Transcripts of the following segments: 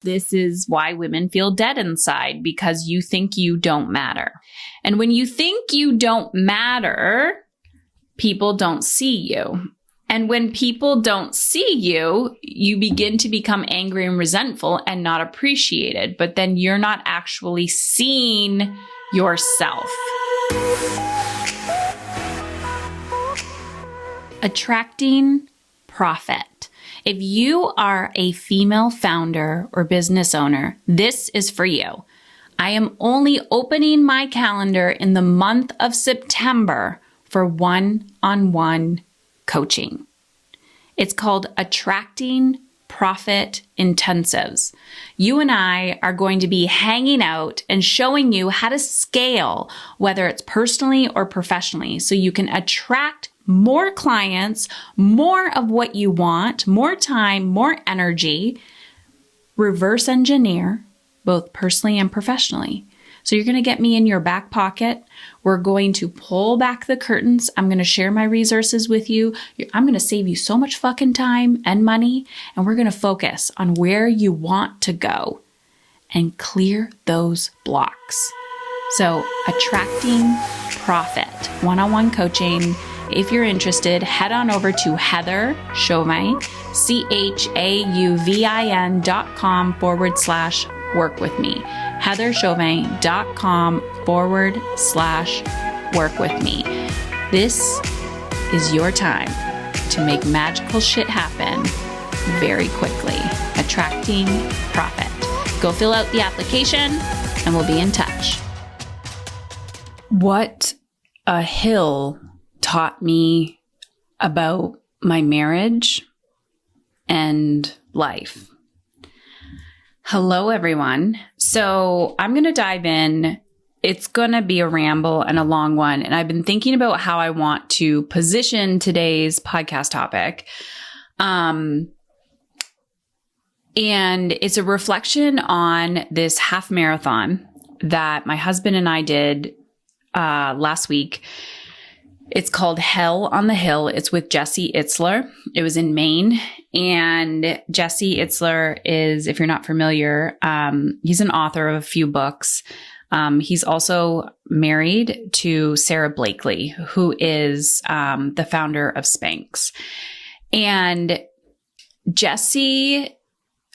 This is why women feel dead inside, because you think you don't matter. And when you think you don't matter, people don't see you. And when people don't see you, you begin to become angry and resentful and not appreciated. But then you're not actually seeing yourself. Attracting profit. If you are a female founder or business owner, this is for you. I am only opening my calendar in the month of September for one-on-one coaching. It's called Attracting Profit Intensives. You and I are going to be hanging out and showing you how to scale, whether it's personally or professionally, so you can attract more clients, more of what you want, more time, more energy, reverse engineer, both personally and professionally. So you're going to get me in your back pocket. We're going to pull back the curtains. I'm going to share my resources with you. I'm going to save you so much fucking time and money. And we're going to focus on where you want to go and clear those blocks. So Attracting Profit, one-on-one coaching. If you're interested, head on over to Heather Chauvin, CHAUVIN.com/work with me. HeatherChauvin.com/work with me. This is your time to make magical shit happen very quickly. Attracting Profit. Go fill out the application and we'll be in touch. What a hill taught me about my marriage and life. Hello, everyone. So I'm going to dive in. It's going to be a ramble and a long one. And I've been thinking about how I want to position today's podcast topic. And it's a reflection on this half marathon that my husband and I did last week. It's called Hell on the Hill. It's with Jesse Itzler. It was in Maine. And Jesse Itzler is, if you're not familiar, he's an author of a few books. He's also married to Sara Blakely, who is the founder of Spanx. And Jesse,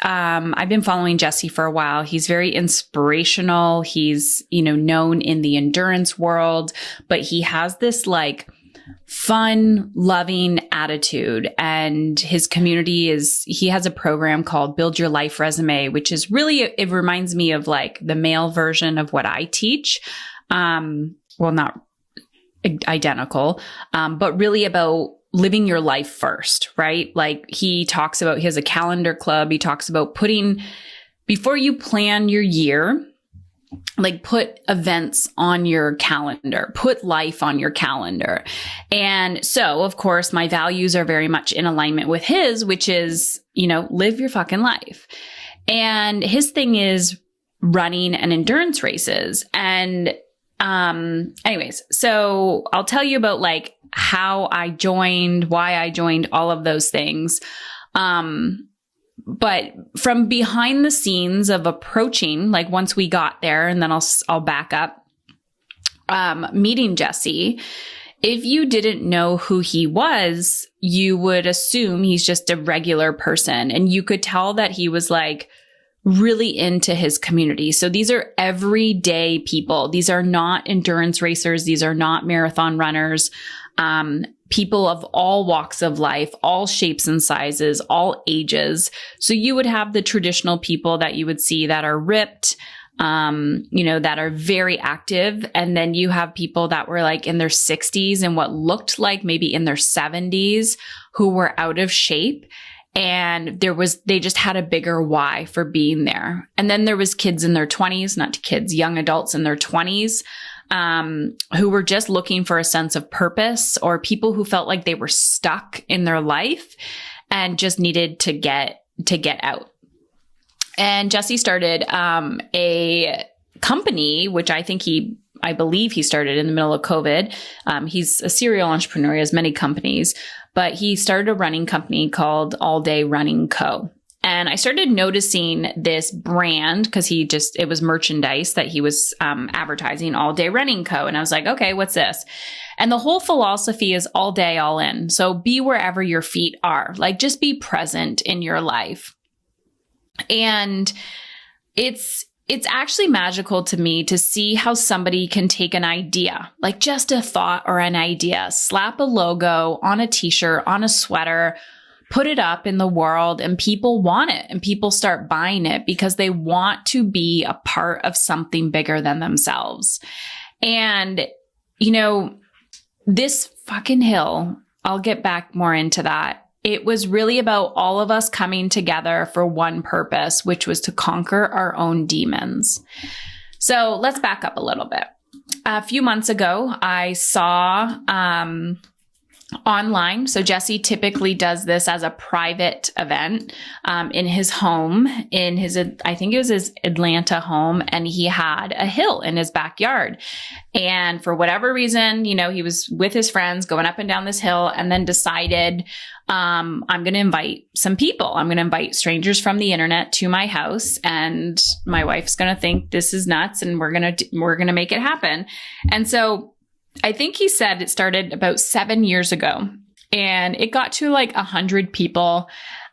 I've been following Jesse for a while. He's very inspirational. He's, known in the endurance world, but he has this like fun, loving attitude. And his community he has a program called Build Your Life Resume, which is really, it reminds me of like the male version of what I teach. Well, not identical, but really about living your life first, right? Like he has a calendar club. He talks about before you plan your year, like put events on your calendar, put life on your calendar. And so, of course, my values are very much in alignment with his, which is, live your fucking life. And his thing is running and endurance races. And anyways, so I'll tell you about like how I joined, why I joined, all of those things. But from behind the scenes of approaching, like once we got there, and then I'll back up, meeting Jesse, if you didn't know who he was, you would assume he's just a regular person. And you could tell that he was like really into his community. So these are everyday people. These are not endurance racers. These are not marathon runners. People of all walks of life, all shapes and sizes, all ages. So you would have the traditional people that you would see that are ripped, that are very active. And then you have people that were like in their 60s and what looked like maybe in their 70s who were out of shape. And they just had a bigger why for being there. And then there was kids in their 20s, not kids, young adults in their 20s, who were just looking for a sense of purpose, or people who felt like they were stuck in their life and just needed to get out. And Jesse started, a company, which I believe he started in the middle of COVID. He's a serial entrepreneur. He has many companies, but he started a running company called All Day Running Co. And I started noticing this brand because it was merchandise that he was advertising, All Day Running Co. And I was like, okay, what's this? And the whole philosophy is all day, all in. So be wherever your feet are. Like, just be present in your life. And it's actually magical to me to see how somebody can take an idea, like just a thought or an idea, slap a logo on a t-shirt, on a sweater, put it up in the world, and people want it, and people start buying it because they want to be a part of something bigger than themselves. And, this fucking hill, I'll get back more into that. It was really about all of us coming together for one purpose, which was to conquer our own demons. So let's back up a little bit. A few months ago, I saw online. So Jesse typically does this as a private event in his home, I think it was his Atlanta home, and he had a hill in his backyard. And for whatever reason, he was with his friends going up and down this hill, and then decided, I'm going to invite some people. I'm going to invite strangers from the internet to my house, and my wife's going to think this is nuts, and we're going to make it happen. And so I think he said it started about 7 years ago, and it got to like 100 people.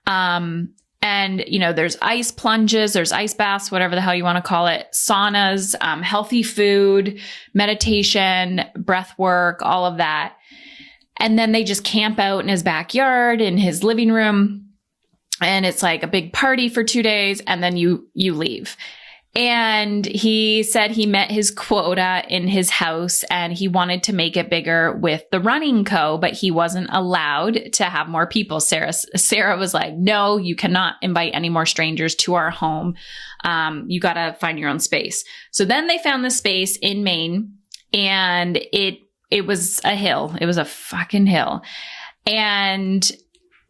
And, there's ice plunges, there's ice baths, whatever the hell you want to call it, saunas, healthy food, meditation, breath work, all of that. And then they just camp out in his backyard, in his living room. And it's like a big party for 2 days, and then you leave. And he said he met his quota in his house, and he wanted to make it bigger with the running co, but he wasn't allowed to have more people. Sara was like, no, you cannot invite any more strangers to our home. You got to find your own space. So then they found this space in Maine, and it was a hill. It was a fucking hill. And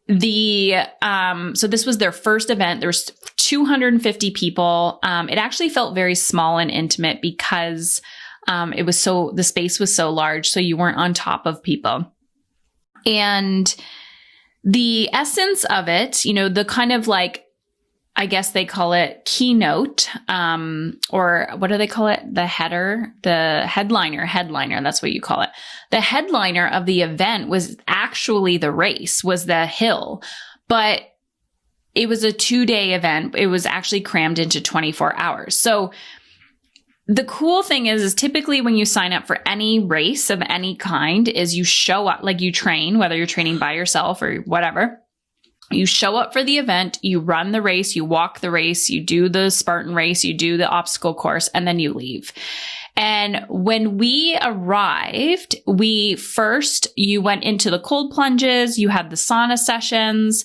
so this was their first event. There's 250 people. It actually felt very small and intimate because the space was so large, so you weren't on top of people. And the essence of it, the kind of like, I guess they call it keynote, or what do they call it? The headliner, that's what you call it. The headliner of the event was actually the race, was the hill, but it was a 2-day event. It was actually crammed into 24 hours. So the cool thing is typically when you sign up for any race of any kind is you show up, like you train, whether you're training by yourself or whatever. You show up for the event, you run the race, you walk the race, you do the Spartan race, you do the obstacle course, and then you leave. And when we arrived, you went into the cold plunges, you had the sauna sessions.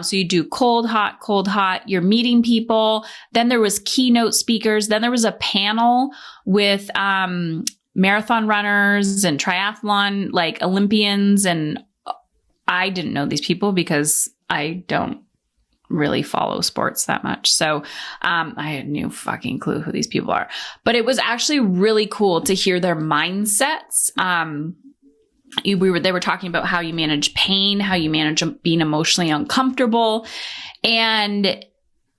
So you do cold, hot, you're meeting people. Then there was keynote speakers. Then there was a panel with, marathon runners and triathlon, like Olympians. And I didn't know these people because I don't really follow sports that much. So I had no fucking clue who these people are. But it was actually really cool to hear their mindsets. They were talking about how you manage pain, how you manage being emotionally uncomfortable. And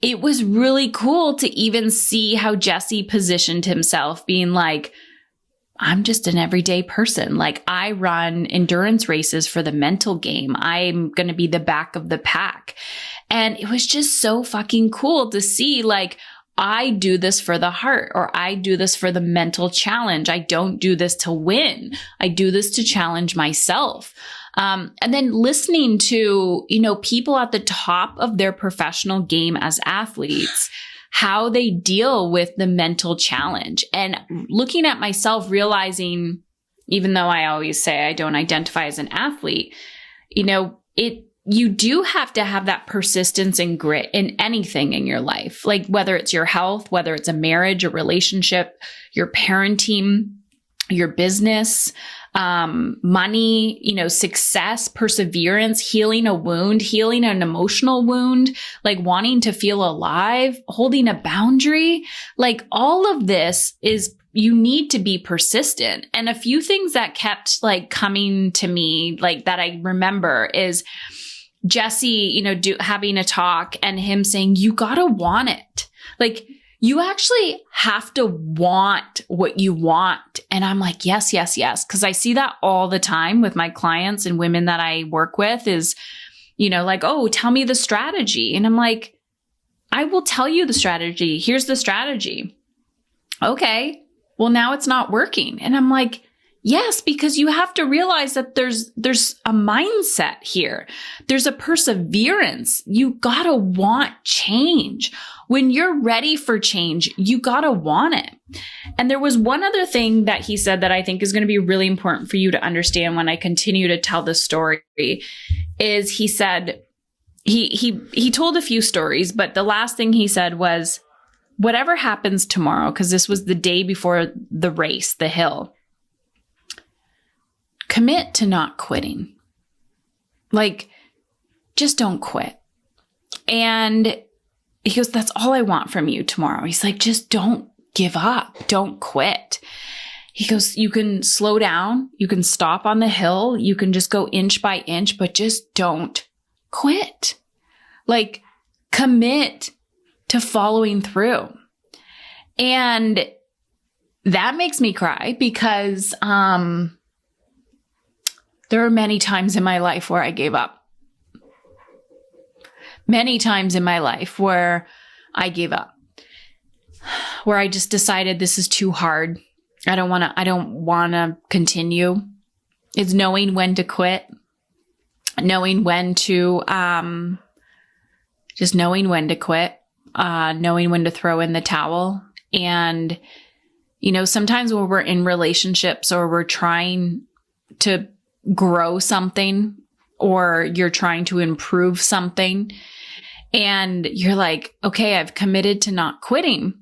it was really cool to even see how Jesse positioned himself, being like, I'm just an everyday person. Like, I run endurance races for the mental game. I'm going to be the back of the pack. And it was just so fucking cool to see, like, I do this for the heart, or I do this for the mental challenge. I don't do this to win. I do this to challenge myself. And then listening to, people at the top of their professional game as athletes, how they deal with the mental challenge, and looking at myself, realizing, even though I always say I don't identify as an athlete, you do have to have that persistence and grit in anything in your life, like whether it's your health, whether it's a marriage, a relationship, your parenting, your business, money, success, perseverance, healing a wound, healing an emotional wound, like wanting to feel alive, holding a boundary, like all of this is, you need to be persistent. And a few things that kept like coming to me, like that I remember is, Jesse, having a talk and him saying, you gotta want it. Like, you actually have to want what you want. And I'm like, yes, yes, yes. Cause I see that all the time with my clients and women that I work with is, like, oh, tell me the strategy. And I'm like, I will tell you the strategy. Here's the strategy. Okay. Well, now it's not working. And I'm like, yes, because you have to realize that there's a mindset here. There's a perseverance. You gotta want change. When you're ready for change, you gotta want it. And there was one other thing that he said that I think is going to be really important for you to understand when I continue to tell the story is he said, he told a few stories, but the last thing he said was, whatever happens tomorrow, because this was the day before the race, the hill, commit to not quitting. Like, just don't quit. And he goes, that's all I want from you tomorrow. He's like, just don't give up. Don't quit. He goes, you can slow down. You can stop on the hill. You can just go inch by inch, but just don't quit. Like, commit to following through. And that makes me cry because, there are many times in my life where I gave up. Many times in my life where I gave up, where I just decided this is too hard. I don't want to continue. It's knowing when to quit, knowing when to, just knowing when to quit, knowing when to throw in the towel. And, sometimes when we're in relationships or we're trying to grow something or you're trying to improve something and you're like, okay, I've committed to not quitting.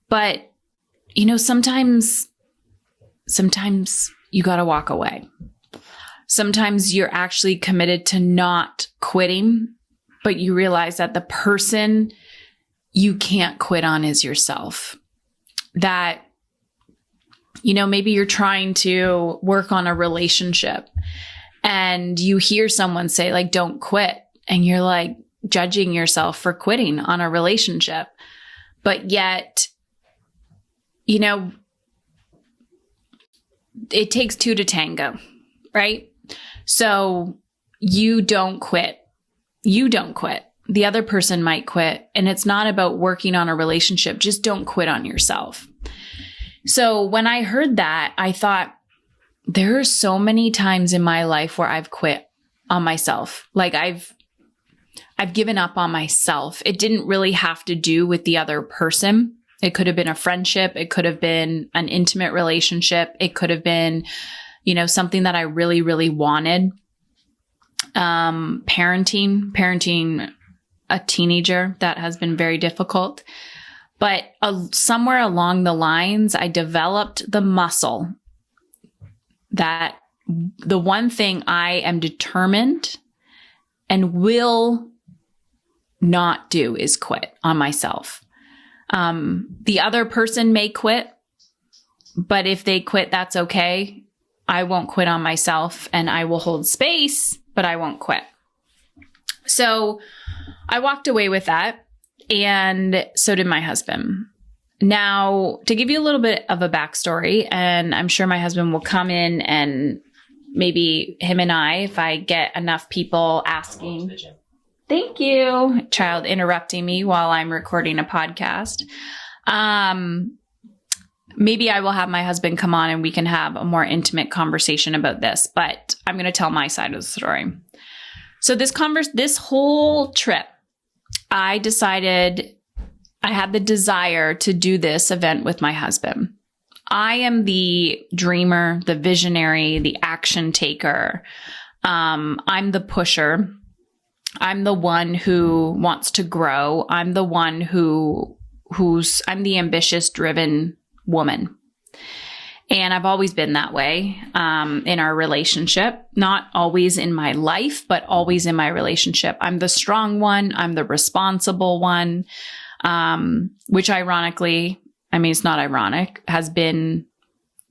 But, sometimes you got to walk away. Sometimes you're actually committed to not quitting, but you realize that the person you can't quit on is yourself. That maybe you're trying to work on a relationship and you hear someone say like, don't quit. And you're like judging yourself for quitting on a relationship. But yet, it takes two to tango, right? So you don't quit. You don't quit. The other person might quit. And it's not about working on a relationship. Just don't quit on yourself. So when I heard that, I thought, there are so many times in my life where I've quit on myself. Like I've given up on myself. It didn't really have to do with the other person. It could have been a friendship. It could have been an intimate relationship. It could have been, something that I really, really wanted. Parenting a teenager, that has been very difficult. But somewhere along the lines, I developed the muscle that the one thing I am determined and will not do is quit on myself. The other person may quit, but if they quit, that's okay. I won't quit on myself and I will hold space, but I won't quit. So I walked away with that. And so did my husband. Now, to give you a little bit of a backstory, and I'm sure my husband will come in and maybe him and I, if I get enough people asking. Thank you. Child interrupting me while I'm recording a podcast. Maybe I will have my husband come on and we can have a more intimate conversation about this, but I'm going to tell my side of the story. So this whole trip, I decided I had the desire to do this event with my husband. I am the dreamer, the visionary, the action taker. I'm the pusher. I'm the one who wants to grow. I'm the one I'm the ambitious, driven woman. And I've always been that way in our relationship, not always in my life, but always in my relationship. I'm the strong one. I'm the responsible one, which ironically, I mean, it's not ironic, has been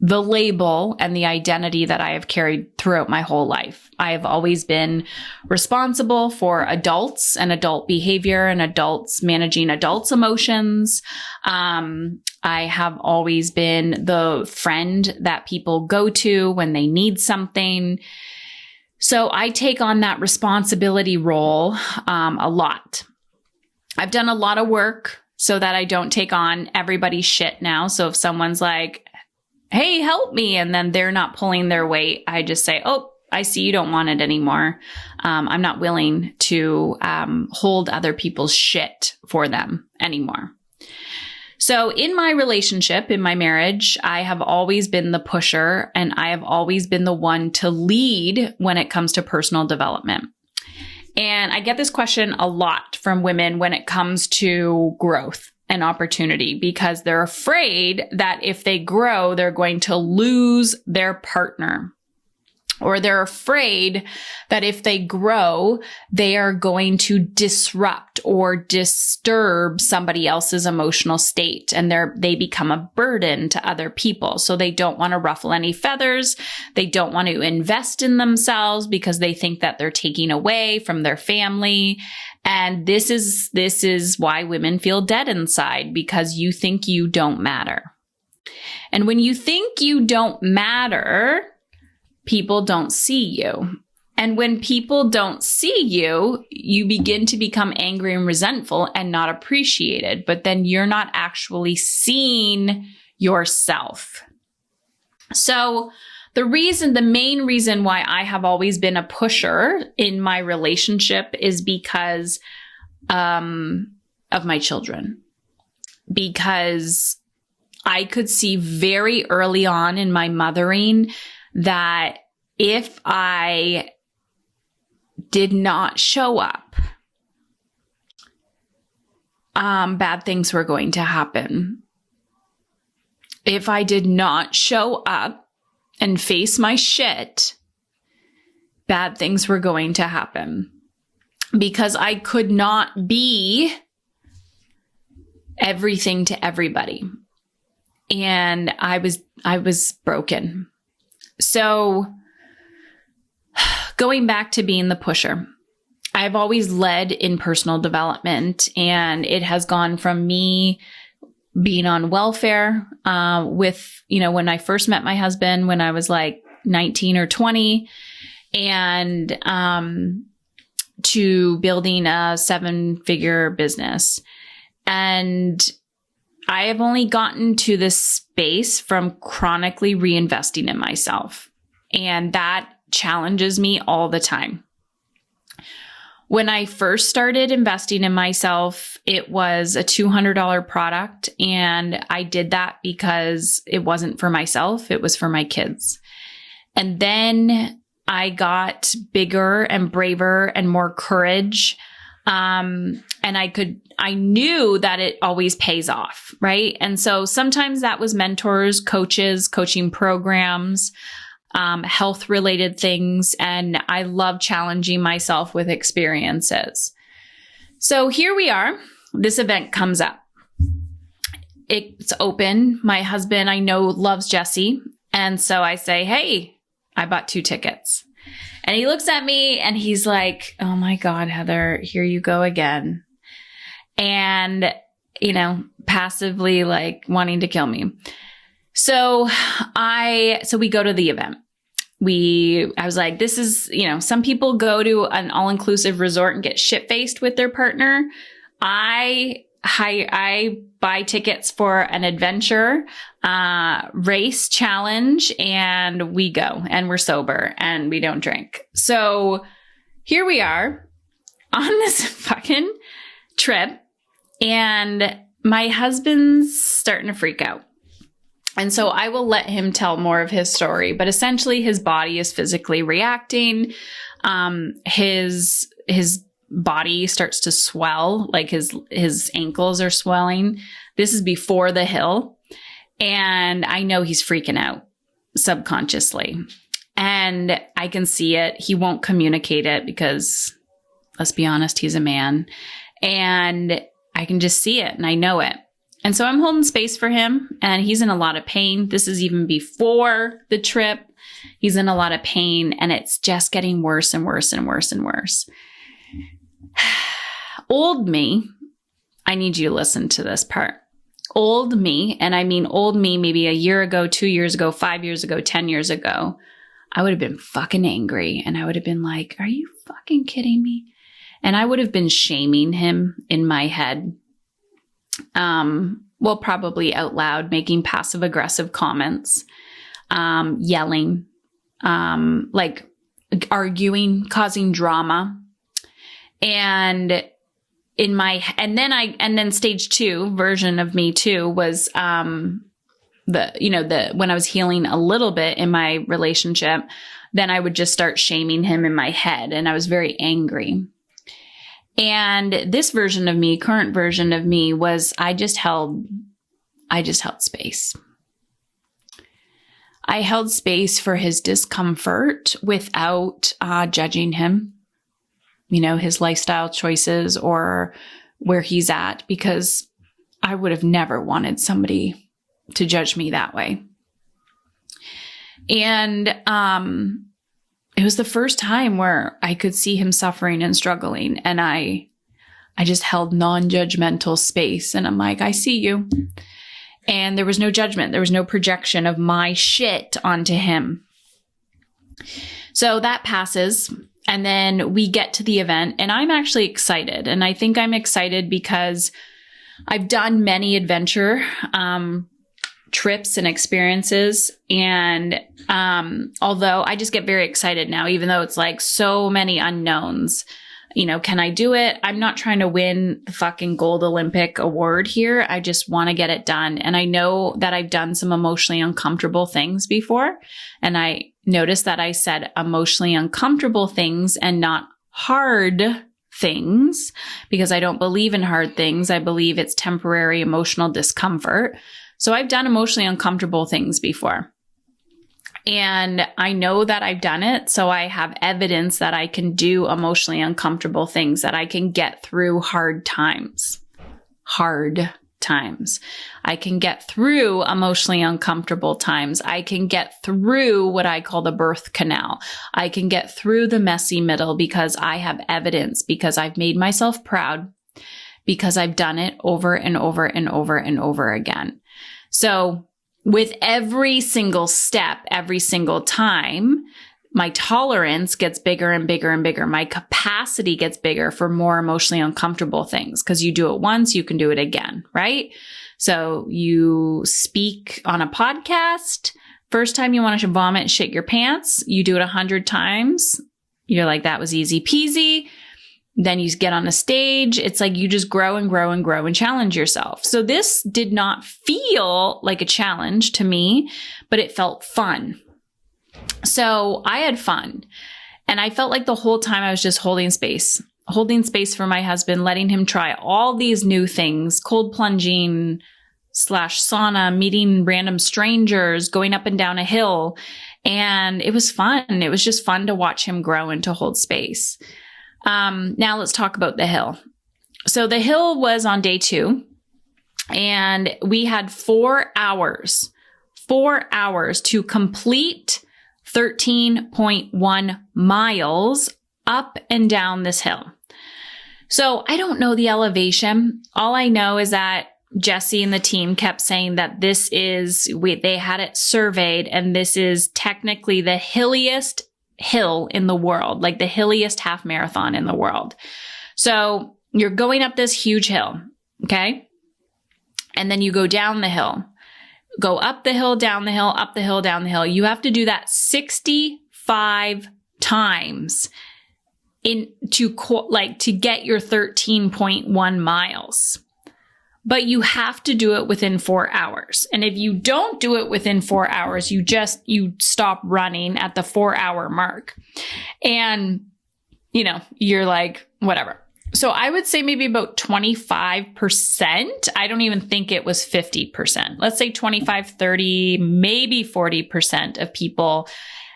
the label and the identity that I have carried throughout my whole life. I have always been responsible for adults and adult behavior and adults managing adults' emotions. I have always been the friend that people go to when they need something. So I take on that responsibility role a lot. I've done a lot of work so that I don't take on everybody's shit now. So if someone's like, hey, help me, and then they're not pulling their weight, I just say, oh, I see you don't want it anymore. I'm not willing to hold other people's shit for them anymore. So in my relationship, in my marriage, I have always been the pusher, and I have always been the one to lead when it comes to personal development. And I get this question a lot from women when it comes to growth and opportunity, because they're afraid that if they grow, they're going to lose their partner. Or they're afraid that if they grow, they are going to disrupt or disturb somebody else's emotional state, and they become a burden to other people. So they don't want to ruffle any feathers. They don't want to invest in themselves because they think that they're taking away from their family. And this is why women feel dead inside, because you think you don't matter. And when you think you don't matter, people don't see you. And when people don't see you, you begin to become angry and resentful and not appreciated. But then you're not actually seeing yourself. So the main reason why I have always been a pusher in my relationship is because of my children. Because I could see very early on in my mothering that if I did not show up, bad things were going to happen. If I did not show up and face my shit, bad things were going to happen. Because I could not be everything to everybody. And I was broken. So going back to being the pusher, I've always led in personal development, and it has gone from me being on welfare with, when I first met my husband when I was like 19 or 20, and to building a 7-figure business. And I have only gotten to this space from chronically reinvesting in myself. And that challenges me all the time. When I first started investing in myself, it was a $200 product. And I did that because it wasn't for myself. It was for my kids. And then I got bigger and braver and more courage. And I knew that it always pays off, right? And so sometimes that was mentors, coaches, coaching programs, health related things. And I love challenging myself with experiences. So here we are. This event comes up. It's open. My husband, I know, loves Jesse. And so I say, hey, I bought 2 tickets. And he looks at me and he's like, oh my God, Heather, here you go again. And, passively like wanting to kill me. So we go to the event. I was like, this is, some people go to an all-inclusive resort and get shit-faced with their partner. I buy tickets for an adventure, race challenge, and we go, and we're sober and we don't drink. So here we are on this fucking trip, and my husband's starting to freak out. And so I will let him tell more of his story, but essentially his body is physically reacting. His body starts to swell, like his ankles are swelling. This is before the hill. And I know he's freaking out subconsciously. And I can see it. He won't communicate it because, let's be honest, he's a man. And I can just see it and I know it. And so I'm holding space for him, and he's in a lot of pain. This is even before the trip. He's in a lot of pain, and it's just getting worse and worse and worse and worse. Old me, I need you to listen to this part. Old me, and I mean old me maybe a year ago, 2 years ago, 5 years ago, 10 years ago, I would have been fucking angry, and I would have been like, are you fucking kidding me? And I would have been shaming him in my head. Well, probably out loud, making passive aggressive comments, yelling, like arguing, causing drama. And then stage 2 version of me too was, when I was healing a little bit in my relationship, then I would just start shaming him in my head, and I was very angry. And this version of me, current version of me, was I just held space. I held space for his discomfort without judging him, his lifestyle choices or where he's at, because I would have never wanted somebody to judge me that way. And it was the first time where I could see him suffering and struggling. And I just held non-judgmental space. And I'm like, I see you. And there was no judgment. There was no projection of my shit onto him. So that passes. And then we get to the event, and I'm actually excited. And I think I'm excited because I've done many adventure trips and experiences. And although I just get very excited now, even though it's like so many unknowns, can I do it? I'm not trying to win the fucking gold Olympic award here. I just want to get it done. And I know that I've done some emotionally uncomfortable things before. And I noticed that I said emotionally uncomfortable things and not hard things, because I don't believe in hard things. I believe it's temporary emotional discomfort. So I've done emotionally uncomfortable things before. And I know that I've done it. So I have evidence that I can do emotionally uncomfortable things, that I can get through hard times. I can get through emotionally uncomfortable times. I can get through what I call the birth canal. I can get through the messy middle because I have evidence, because I've made myself proud, because I've done it over and over and over and over again. So with every single step, every single time, my tolerance gets bigger and bigger and bigger. My capacity gets bigger for more emotionally uncomfortable things, because you do it once, you can do it again, right? So you speak on a podcast. First time you want to vomit and shit your pants. You do it 100 times. You're like, that was easy peasy. Then you get on a stage. It's like you just grow and grow and grow and challenge yourself. So this did not feel like a challenge to me, but it felt fun. So I had fun, and I felt like the whole time I was just holding space for my husband, letting him try all these new things, cold plunging / sauna, meeting random strangers, going up and down a hill. And it was fun. It was just fun to watch him grow and to hold space. Now let's talk about the hill. So the hill was on day 2, and we had 4 hours to complete 13.1 miles up and down this hill. So I don't know the elevation. All I know is that Jesse and the team kept saying that they had it surveyed, and this is technically the hilliest hill in the world, like the hilliest half marathon in the world. So you're going up this huge hill, okay? And then you go down the hill. Go up the hill, down the hill, up the hill, down the hill. You have to do that 65 times to get your 13.1 miles. But you have to do it within 4 hours. And if you don't do it within 4 hours, you stop running at the 4-hour mark. And, you're like, whatever. So I would say maybe about 25%. I don't even think it was 50%. Let's say 25, 30, maybe 40% of people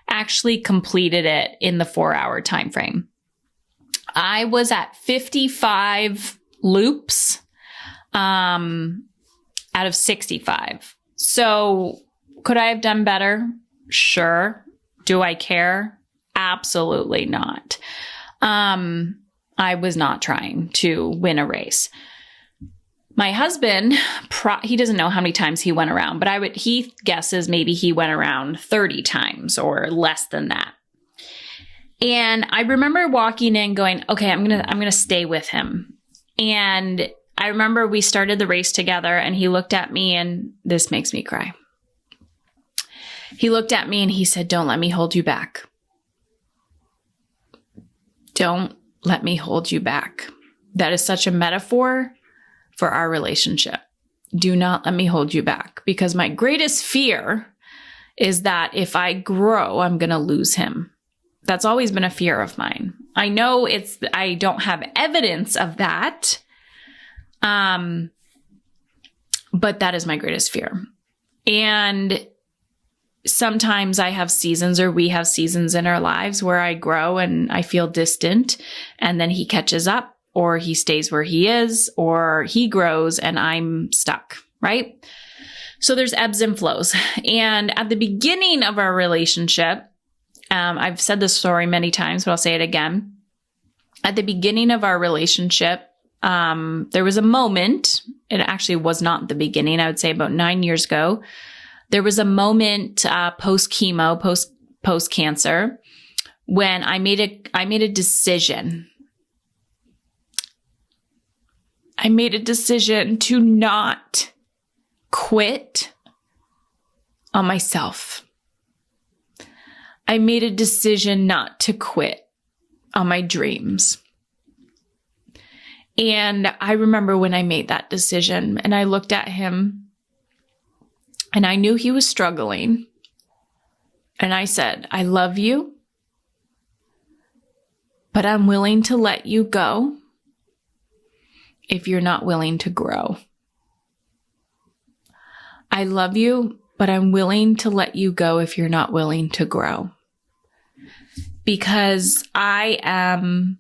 actually completed it in the 4-hour time frame. I was at 55 loops. out of 65. So could I have done better? Sure. Do I care? Absolutely not. I was not trying to win a race. My husband, he doesn't know how many times he went around, but he guesses maybe he went around 30 times or less than that. And I remember walking in going, okay, I'm going to stay with him. And I remember we started the race together and he looked at me, and this makes me cry. He looked at me and he said, "Don't let me hold you back. Don't let me hold you back." That is such a metaphor for our relationship. Do not let me hold you back, because my greatest fear is that if I grow, I'm going to lose him. That's always been a fear of mine. I know I don't have evidence of that. But that is my greatest fear. And sometimes I have seasons, or we have seasons in our lives where I grow and I feel distant, and then he catches up, or he stays where he is, or he grows and I'm stuck, right? So there's ebbs and flows. And at the beginning of our relationship, I've said this story many times, but I'll say it again. At the beginning of our relationship, there was a moment, it actually was not the beginning, I would say about 9 years ago. There was a moment post-chemo, post-cancer, when I made a decision. I made a decision to not quit on myself. I made a decision not to quit on my dreams. And I remember when I made that decision and I looked at him and I knew he was struggling. And I said, "I love you, but I'm willing to let you go if you're not willing to grow. I love you, but I'm willing to let you go if you're not willing to grow. Because I am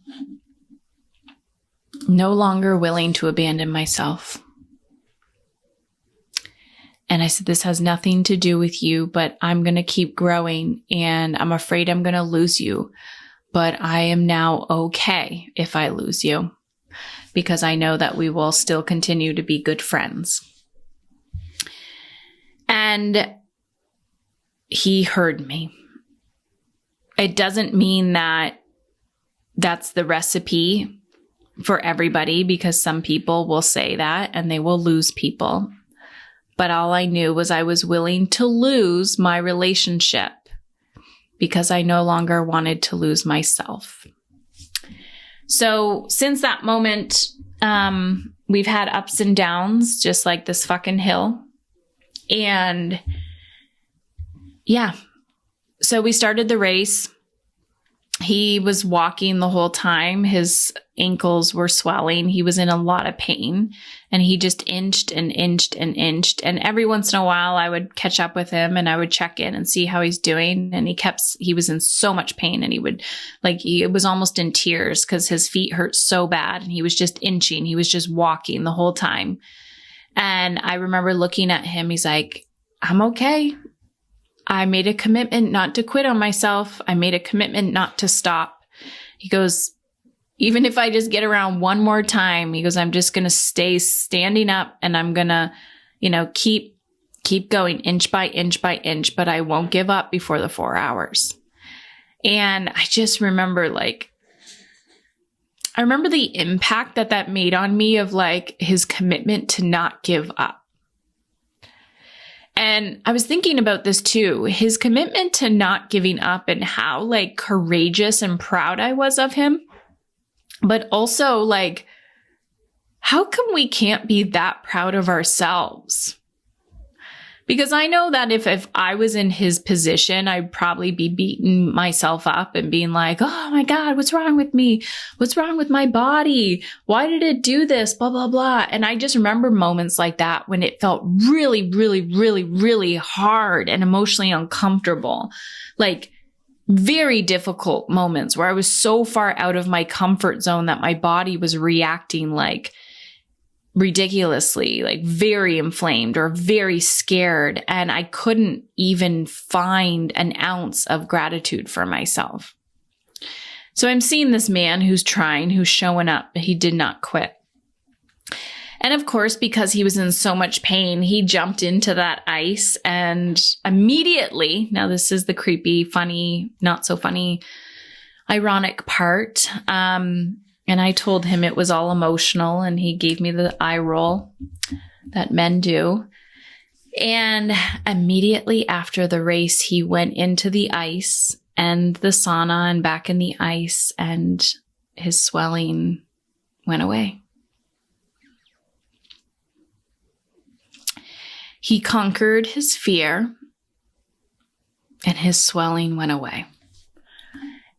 no longer willing to abandon myself." And I said, "This has nothing to do with you, but I'm going to keep growing, and I'm afraid I'm going to lose you. But I am now okay if I lose you, because I know that we will still continue to be good friends." And he heard me. It doesn't mean that that's the recipe for everybody, because some people will say that and they will lose people. But all I knew was I was willing to lose my relationship because I no longer wanted to lose myself. So since that moment, we've had ups and downs, just like this fucking hill. And yeah, so we started the race. He was walking the whole time. His ankles were swelling. He was in a lot of pain, and he just inched and inched and inched. And every once in a while I would catch up with him and I would check in and see how he's doing. And he was in so much pain, and he was almost in tears because his feet hurt so bad, and he was just inching. He was just walking the whole time. And I remember looking at him. He's like, "I'm okay. I made a commitment not to quit on myself. I made a commitment not to stop." He goes, "Even if I just get around one more time," he goes, "I'm just going to stay standing up, and I'm going to, keep going inch by inch by inch, but I won't give up before the 4 hours." And I just remember I remember the impact that made on me of his commitment to not give up. And I was thinking about this too, his commitment to not giving up, and how courageous and proud I was of him. But also how come we can't be that proud of ourselves? Because I know that if I was in his position, I'd probably be beating myself up and being like, "Oh my God, what's wrong with me? What's wrong with my body? Why did it do this? Blah, blah, blah." And I just remember moments like that when it felt really, really, really, really hard and emotionally uncomfortable. Very difficult moments where I was so far out of my comfort zone that my body was reacting ridiculously, like very inflamed or very scared. And I couldn't even find an ounce of gratitude for myself. So I'm seeing this man who's trying, who's showing up, but he did not quit. And of course, because he was in so much pain, he jumped into that ice and immediately, now this is the creepy, funny, not so funny, ironic part. And I told him it was all emotional, and he gave me the eye roll that men do. And immediately after the race, he went into the ice and the sauna and back in the ice, and his swelling went away. He conquered his fear and his swelling went away.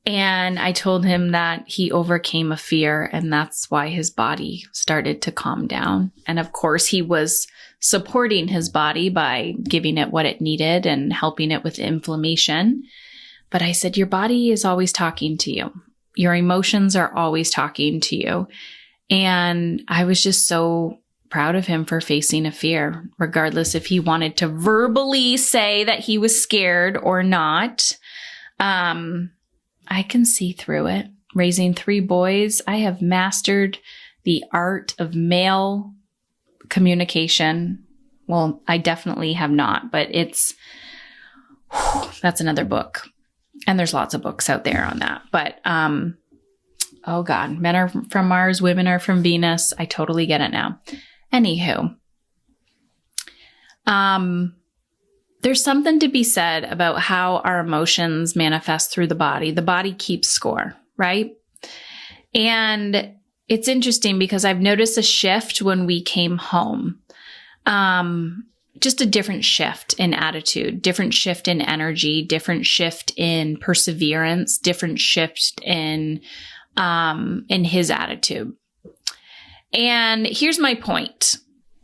And I told him that he overcame a fear, and that's why his body started to calm down. And of course, he was supporting his body by giving it what it needed and helping it with inflammation. But I said, your body is always talking to you. Your emotions are always talking to you. And I was just so proud of him for facing a fear, regardless if he wanted to verbally say that he was scared or not. I can see through it. Raising 3 boys, I have mastered the art of male communication. Well, I definitely have not, but that's another book. And there's lots of books out there on that. But, oh God, men are from Mars, women are from Venus. I totally get it now. Anywho, there's something to be said about how our emotions manifest through the body. The body keeps score, right? And it's interesting because I've noticed a shift when we came home. Just a different shift in attitude, different shift in energy, different shift in perseverance, different shift in his attitude. And here's my point.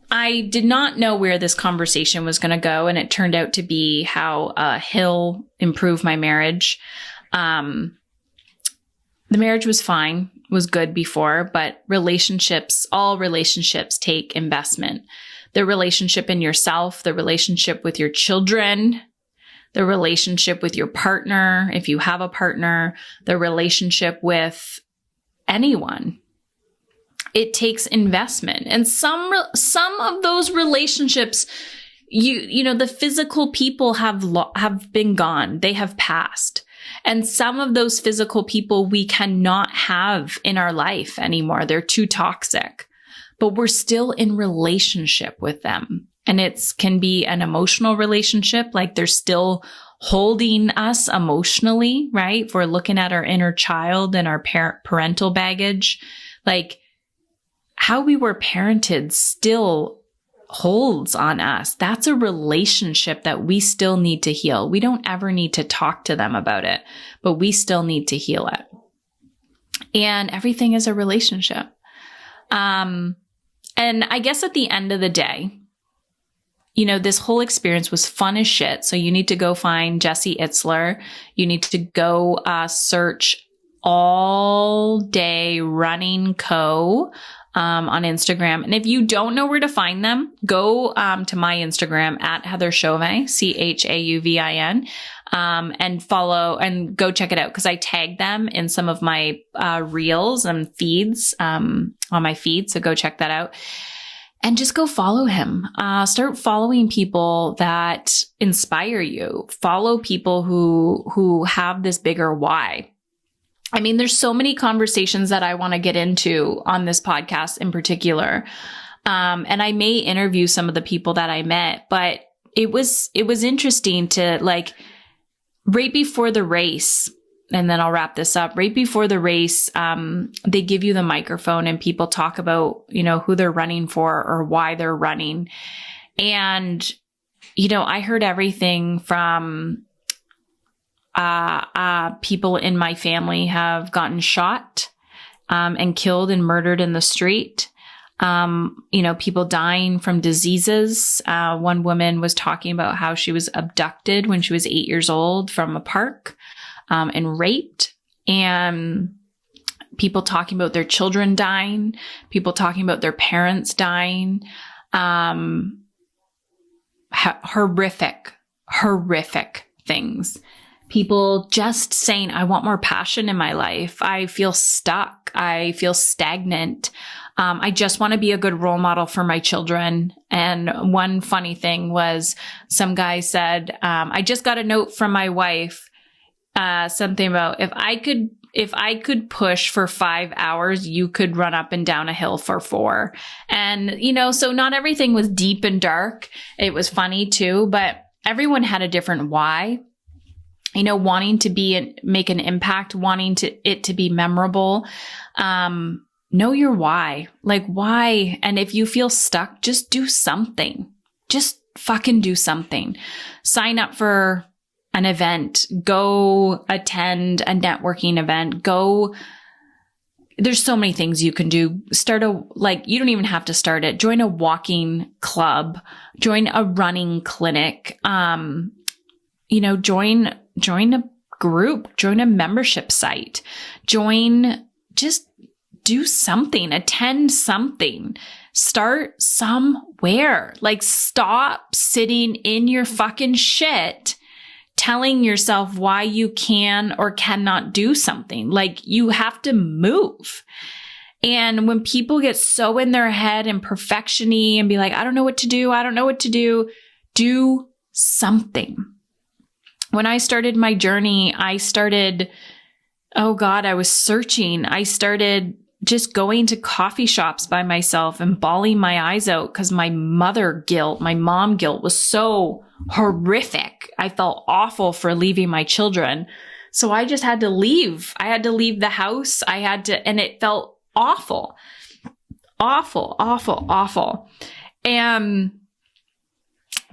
I did not know where this conversation was going to go, and it turned out to be how Hill improved my marriage. The marriage was fine, was good before, but all relationships take investment. The relationship in yourself, the relationship with your children, the relationship with your partner, if you have a partner, the relationship with anyone. It takes investment. And some of those relationships, the physical people have been gone. They have passed. And some of those physical people we cannot have in our life anymore. They're too toxic, but we're still in relationship with them. And it can be an emotional relationship, like they're still holding us emotionally, right? If we're looking at our inner child and our parental baggage, like how we were parented still holds on us. That's a relationship that we still need to heal. We don't ever need to talk to them about it, but we still need to heal it. And everything is a relationship. And I guess at the end of the day, this whole experience was fun as shit. So you need to go find Jesse Itzler. You need to go search All Day Running Co. On Instagram. And if you don't know where to find them, go to my Instagram at Heather Chauvin, Chauvin, and follow and go check it out because I tag them in some of my reels and feeds on my feed. So go check that out. And just go follow him. Start following people that inspire you. Follow people who have this bigger why. I mean, there's so many conversations that I want to get into on this podcast in particular. And I may interview some of the people that I met, but it was interesting to right before the race, and then I'll wrap this up. Right before the race, they give you the microphone and people talk about, who they're running for or why they're running. And, I heard everything from people in my family have gotten shot and killed and murdered in the street. People dying from diseases. One woman was talking about how she was abducted when she was 8 years old from a park and raped. And people talking about their children dying, people talking about their parents dying, horrific things. People just saying, I want more passion in my life. I feel stuck. I feel stagnant. I just want to be a good role model for my children. And one funny thing was some guy said, I just got a note from my wife, something about if I could push for 5 hours, you could run up and down a hill for 4. And, so not everything was deep and dark. It was funny too, but everyone had a different why. Wanting to make an impact, wanting it to be memorable. Know your why. Like, why? And if you feel stuck, just do something. Just fucking do something. Sign up for an event. Go attend a networking event. There's so many things you can do. You don't even have to start it. Join a walking club. Join a running clinic. Join a group, join a membership site, just do something, attend something, start somewhere. Like, stop sitting in your fucking shit telling yourself why you can or cannot do something. Like, you have to move. And when people get so in their head and perfection-y and be like, I don't know what to do, do something. When I started my journey, I was searching. I started just going to coffee shops by myself and bawling my eyes out because my mom guilt was so horrific. I felt awful for leaving my children. So I just had to leave. I had to leave the house. And it felt awful. Awful, awful, awful. And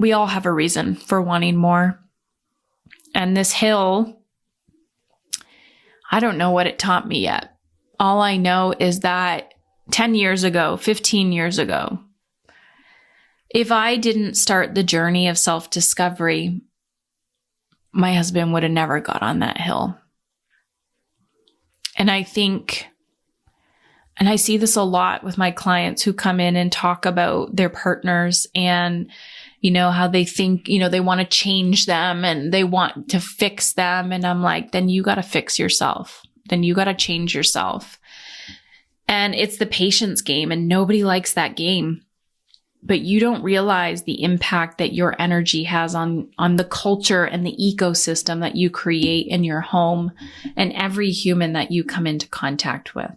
we all have a reason for wanting more. And this hill, I don't know what it taught me yet. All I know is that 10 years ago, 15 years ago, if I didn't start the journey of self-discovery, my husband would have never got on that hill. And I see this a lot with my clients who come in and talk about their partners and how they think, they want to change them and they want to fix them. And I'm like, then you got to fix yourself. Then you got to change yourself. And it's the patience game, and nobody likes that game. But you don't realize the impact that your energy has on the culture and the ecosystem that you create in your home and every human that you come into contact with.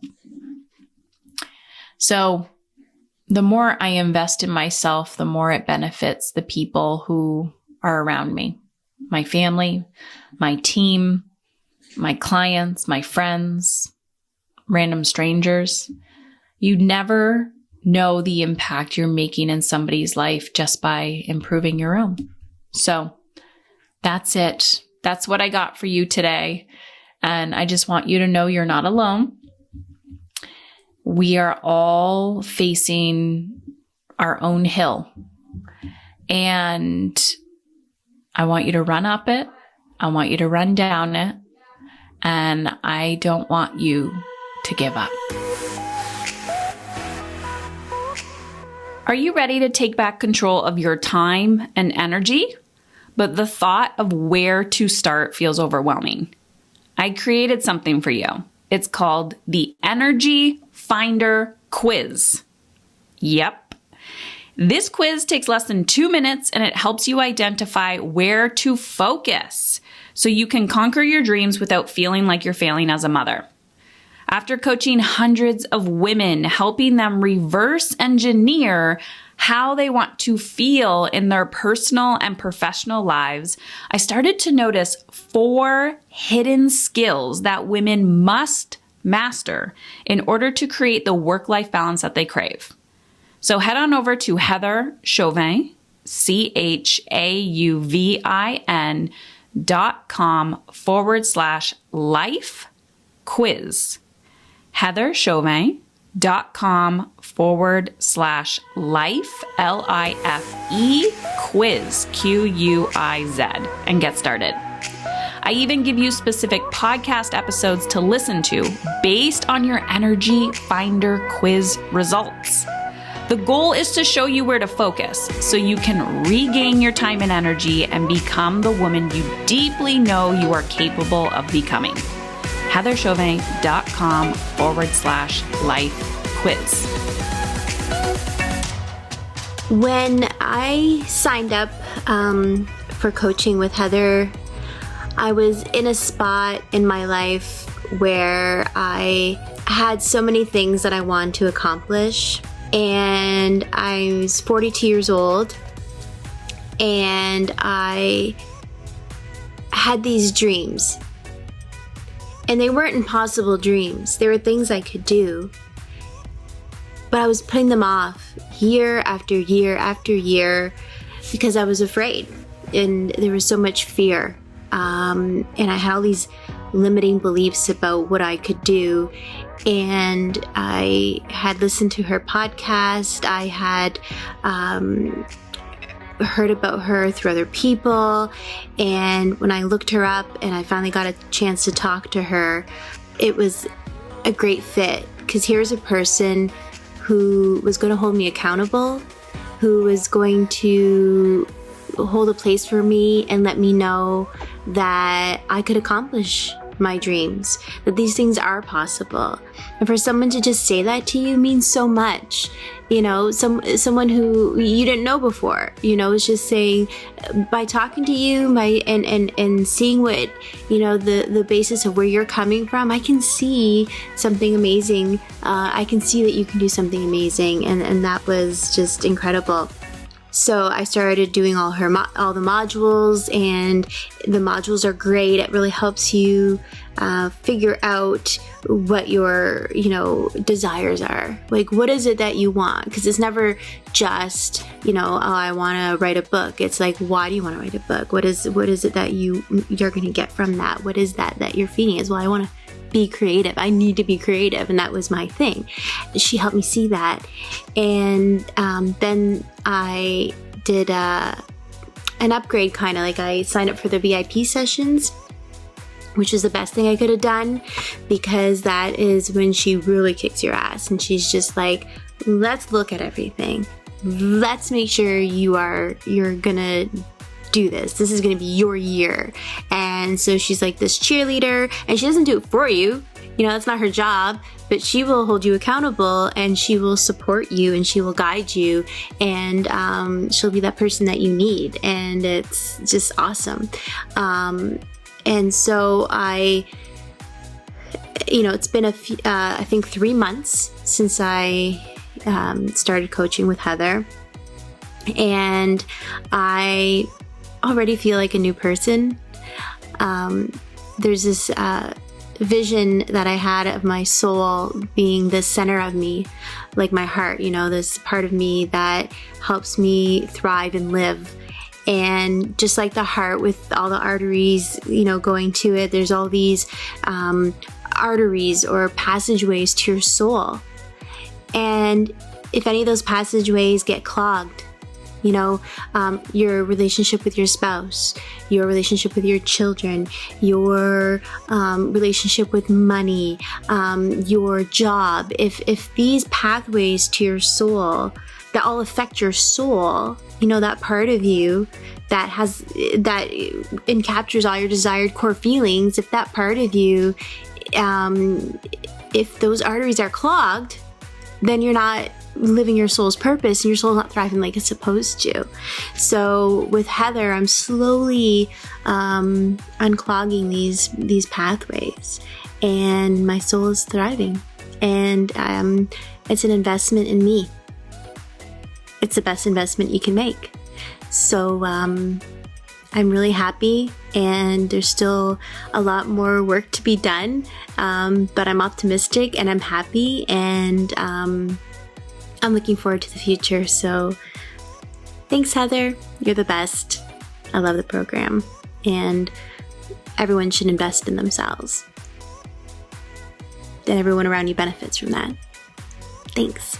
So the more I invest in myself, the more it benefits the people who are around me, my family, my team, my clients, my friends, random strangers. You never know the impact you're making in somebody's life just by improving your own. So that's it. That's what I got for you today. And I just want you to know you're not alone. We are all facing our own hill. And I want you to run up it. I want you to run down it. And I don't want you to give up. Are you ready to take back control of your time and energy? But the thought of where to start feels overwhelming. I created something for you. It's called the Energy Finder Quiz. Yep. This quiz takes less than 2 minutes and it helps you identify where to focus so you can conquer your dreams without feeling like you're failing as a mother. After coaching hundreds of women, helping them reverse engineer how they want to feel in their personal and professional lives, I started to notice 4 hidden skills that women must master in order to create the work-life balance that they crave. So head on over to Heather Chauvin, CHAUVIN.com/life quiz. heatherchauvin.com/life, LIFE quiz, QUIZ, and get started. I even give you specific podcast episodes to listen to based on your Energy Finder quiz results. The goal is to show you where to focus so you can regain your time and energy and become the woman you deeply know you are capable of becoming. heatherchauvin.com/life quiz. When I signed up for coaching with Heather, I was in a spot in my life where I had so many things that I wanted to accomplish. And I was 42 years old, and I had these dreams. And they weren't impossible dreams. They were things I could do. But I was putting them off year after year after year because I was afraid. And there was so much fear. And I had all these limiting beliefs about what I could do. And I had listened to her podcast. I had heard about her through other people. And when I looked her up and I finally got a chance to talk to her, it was a great fit. Because here's a person who was going to hold me accountable, who was going to hold a place for me and let me know that I could accomplish my dreams, that these things are possible. And for someone to just say that to you means so much. You know, someone who you didn't know before, you know, is just saying, by talking to you, and seeing what, you know, the basis of where you're coming from, I can see something amazing. I can see that you can do something amazing. And that was just incredible. So I started doing all the modules, and the modules are great. It really helps you figure out what your, you know, desires are. Like, what is it that you want? Because it's never just, you know, oh, I want to write a book. It's like, why do you want to write a book? What is it that you're going to get from that? What is that you're feeding? Is, well, I want to be creative. I need to be creative. And that was my thing. She helped me see that. And then I did an upgrade, kind of like I signed up for the VIP sessions, which is the best thing I could have done, because that is when she really kicks your ass. And she's just like, let's look at everything. Let's make sure you're gonna do this. This is going to be your year. And so she's like this cheerleader, and she doesn't do it for you. You know, that's not her job, but she will hold you accountable, and she will support you, and she will guide you, and she'll be that person that you need. And it's just awesome. And so it's been I think 3 months since I started coaching with Heather, and I already feel like a new person. There's this vision that I had of my soul being the center of me, like my heart, you know, this part of me that helps me thrive and live. And just like the heart with all the arteries, you know, going to it, there's all these arteries or passageways to your soul. And if any of those passageways get clogged, you know, your relationship with your spouse, your relationship with your children, your relationship with money, your job, if these pathways to your soul that all affect your soul, you know, that part of you that encaptures all your desired core feelings, if that part of you, if those arteries are clogged, then you're not living your soul's purpose, and your soul's not thriving like it's supposed to. So with Heather, I'm slowly unclogging these pathways, and my soul is thriving. And it's an investment in me. It's the best investment you can make. So I'm really happy, and there's still a lot more work to be done, but I'm optimistic, and I'm happy, and I'm looking forward to the future. So thanks, Heather. You're the best. I love the program, and everyone should invest in themselves. Then everyone around you benefits from that. Thanks.